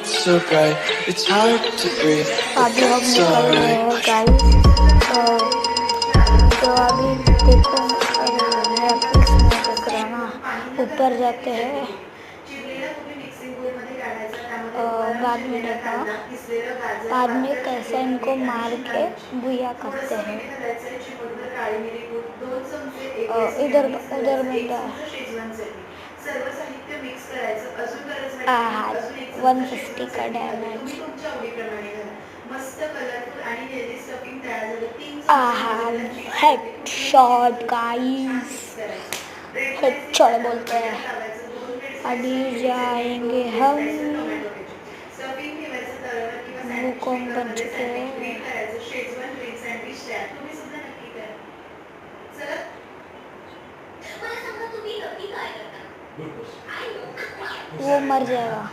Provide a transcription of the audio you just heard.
It's so bright, it's hard to breathe, but अभी हम that's निकल रहे हैं alright. गाइस। तो अभी देखो, नेटफ्लिक्स में देख रहा ना, ऊपर जाते हैं। बाद में देखा, बाद में कैसे इनको मार के बुया करते हैं। इधर उधर में क्या है? 150 का damage. Head shot guys, head shot बोलते हैं। अभी जाएंगे हम, वुकोंग बन चुके हैं। वो मर जाएगा।